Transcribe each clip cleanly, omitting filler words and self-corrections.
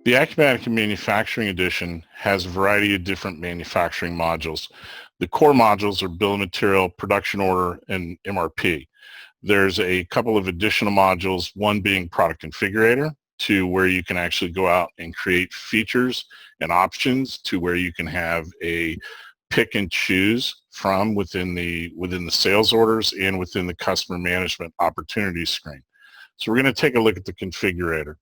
The Acumatica Manufacturing Edition has a variety of different manufacturing modules. The core modules are bill of material, production order, and MRP. There's a couple of additional modules, one being product configurator, to where you can actually go out and create features and options to where you can have a pick and choose from within the sales orders and within the customer management opportunities screen. So we're going to take a look at the configurator.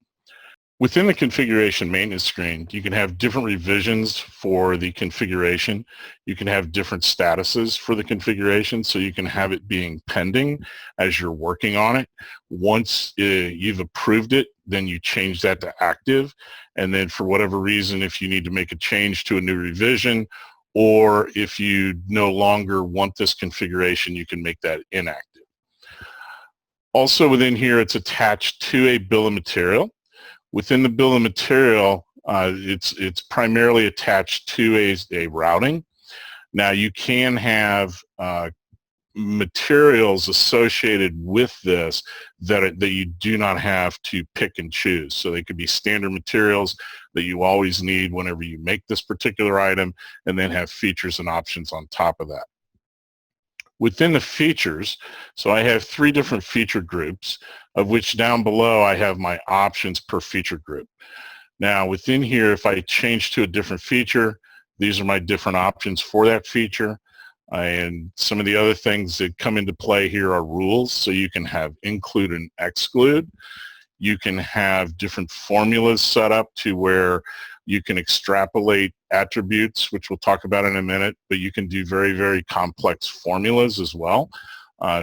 Within the configuration maintenance screen, you can have different revisions for the configuration. You can have different statuses for the configuration, so you can have it being pending as you're working on it. Once you've approved it, then you change that to active. And then for whatever reason, if you need to make a change to a new revision, or if you no longer want this configuration, you can make that inactive. Also within here, it's attached to a bill of material. Within the bill of material, it's primarily attached to a routing. Now you can have materials associated with this that you do not have to pick and choose. So they could be standard materials that you always need whenever you make this particular item, and then have features and options on top of that. Within the features, so I have 3 different feature groups, of which down below I have my options per feature group. Now within here, if I change to a different feature, these are my different options for that feature. And some of the other things that come into play here are rules. So you can have include and exclude. You can have different formulas set up to where you can extrapolate attributes, which we'll talk about in a minute, but you can do very, very complex formulas as well.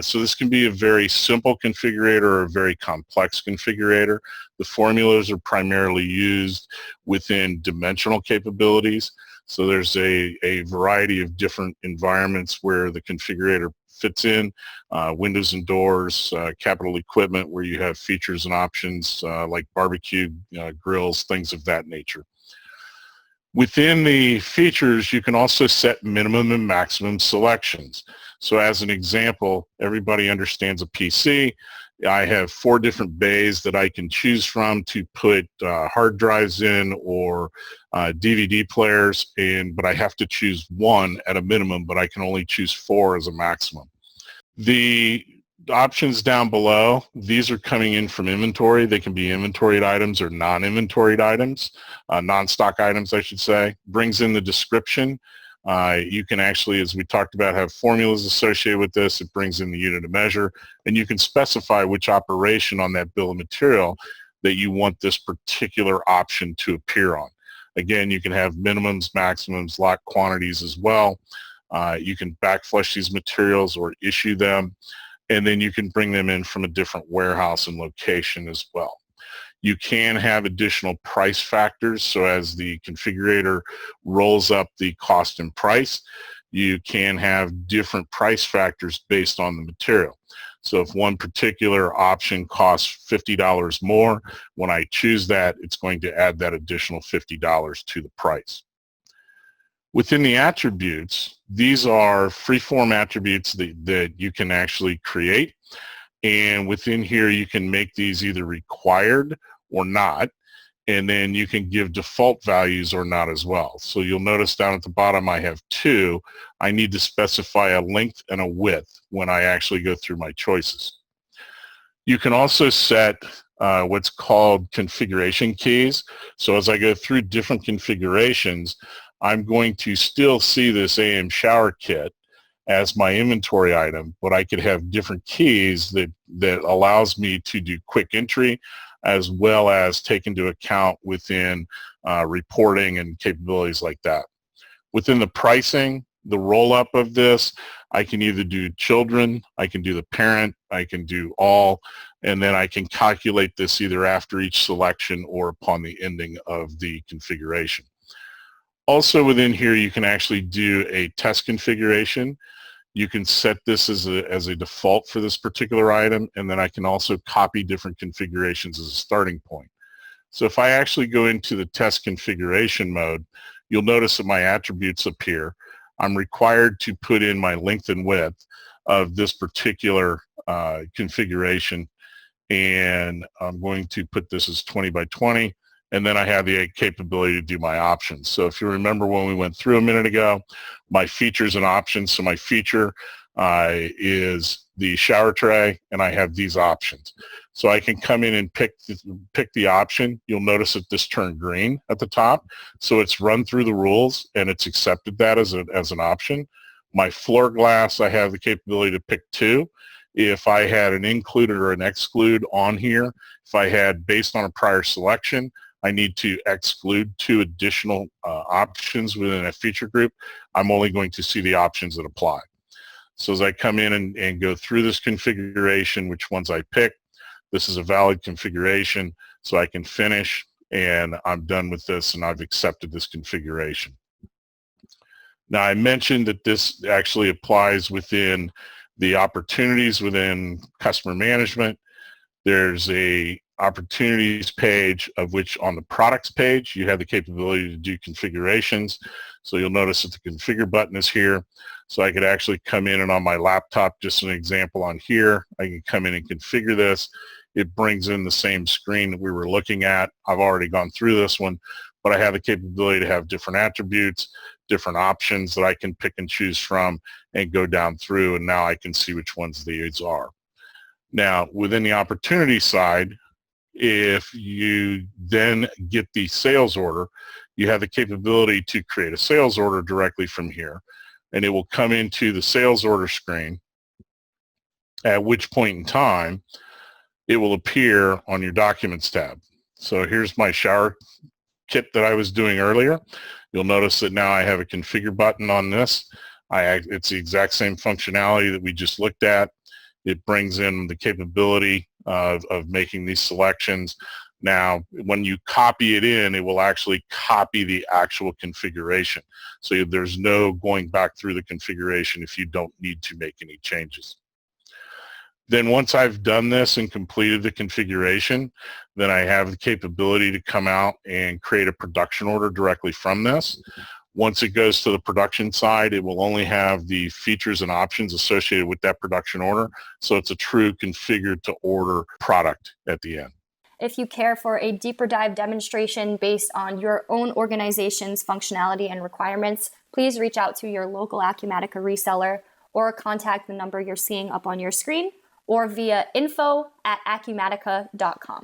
So this can be a very simple configurator or a very complex configurator. The formulas are primarily used within dimensional capabilities. So there's a variety of different environments where the configurator fits in, windows and doors, capital equipment where you have features and options like barbecue grills, things of that nature. Within the features, you can also set minimum and maximum selections. So as an example, everybody understands a PC. I have 4 different bays that I can choose from to put hard drives in or DVD players, but I have to choose 1 at a minimum, but I can only choose 4 as a maximum. The options down below, these are coming in from inventory. They can be inventoried items or non-inventoried items, non-stock items, I should say. Brings in the description. You can actually, as we talked about, have formulas associated with this. It brings in the unit of measure, and you can specify which operation on that bill of material that you want this particular option to appear on. Again, you can have minimums, maximums, lot quantities as well. You can backflush these materials or issue them, and then you can bring them in from a different warehouse and location as well. You can have additional price factors, so as the configurator rolls up the cost and price, you can have different price factors based on the material. So if one particular option costs $50 more, when I choose that, it's going to add that additional $50 to the price. Within the attributes, these are free-form attributes that you can actually create. And within here, you can make these either required or not. And then you can give default values or not as well. So you'll notice down at the bottom, I have 2. I need to specify a length and a width when I actually go through my choices. You can also set what's called configuration keys. So as I go through different configurations, I'm going to still see this AM shower kit as my inventory item, but I could have different keys that allows me to do quick entry as well as take into account within reporting and capabilities like that. Within the pricing, the roll-up of this, I can either do children, I can do the parent, I can do all, and then I can calculate this either after each selection or upon the ending of the configuration. Also within here, you can actually do a test configuration. You can set this as a default for this particular item, and then I can also copy different configurations as a starting point. So if I actually go into the test configuration mode, you'll notice that my attributes appear. I'm required to put in my length and width of this particular configuration, and I'm going to put this as 20 by 20, and then I have the capability to do my options. So if you remember when we went through a minute ago, my features and options, so my feature is the shower tray, and I have these options. So I can come in and pick the option. You'll notice that this turned green at the top. So it's run through the rules and it's accepted that as an option. My floor glass, I have the capability to pick two. If I had an include or an exclude on here, if I had based on a prior selection, I need to exclude two additional options within a feature group. I'm only going to see the options that apply. So as I come in and go through this configuration, which ones I pick, this is a valid configuration, so I can finish, and I'm done with this, and I've accepted this configuration. Now, I mentioned that this actually applies within the opportunities within customer management. There's a opportunities page, of which on the products page, you have the capability to do configurations. So you'll notice that the configure button is here. So I could actually come in and on my laptop, just an example on here, I can come in and configure this. It brings in the same screen that we were looking at. I've already gone through this one, but I have the capability to have different attributes, different options that I can pick and choose from and go down through, and now I can see which ones these are. Now, within the opportunity side, if you then get the sales order, you have the capability to create a sales order directly from here, and it will come into the sales order screen, at which point in time it will appear on your documents tab. So here's my shower kit that I was doing earlier. You'll notice that now I have a configure button on this. It's the exact same functionality that we just looked at. It brings in the capability of making these selections. Now, when you copy it in, it will actually copy the actual configuration. So there's no going back through the configuration if you don't need to make any changes. Then once I've done this and completed the configuration, then I have the capability to come out and create a production order directly from this. Once it goes to the production side, it will only have the features and options associated with that production order. So it's a true configured to order product at the end. If you care for a deeper dive demonstration based on your own organization's functionality and requirements, please reach out to your local Acumatica reseller or contact the number you're seeing up on your screen, or via info@acumatica.com.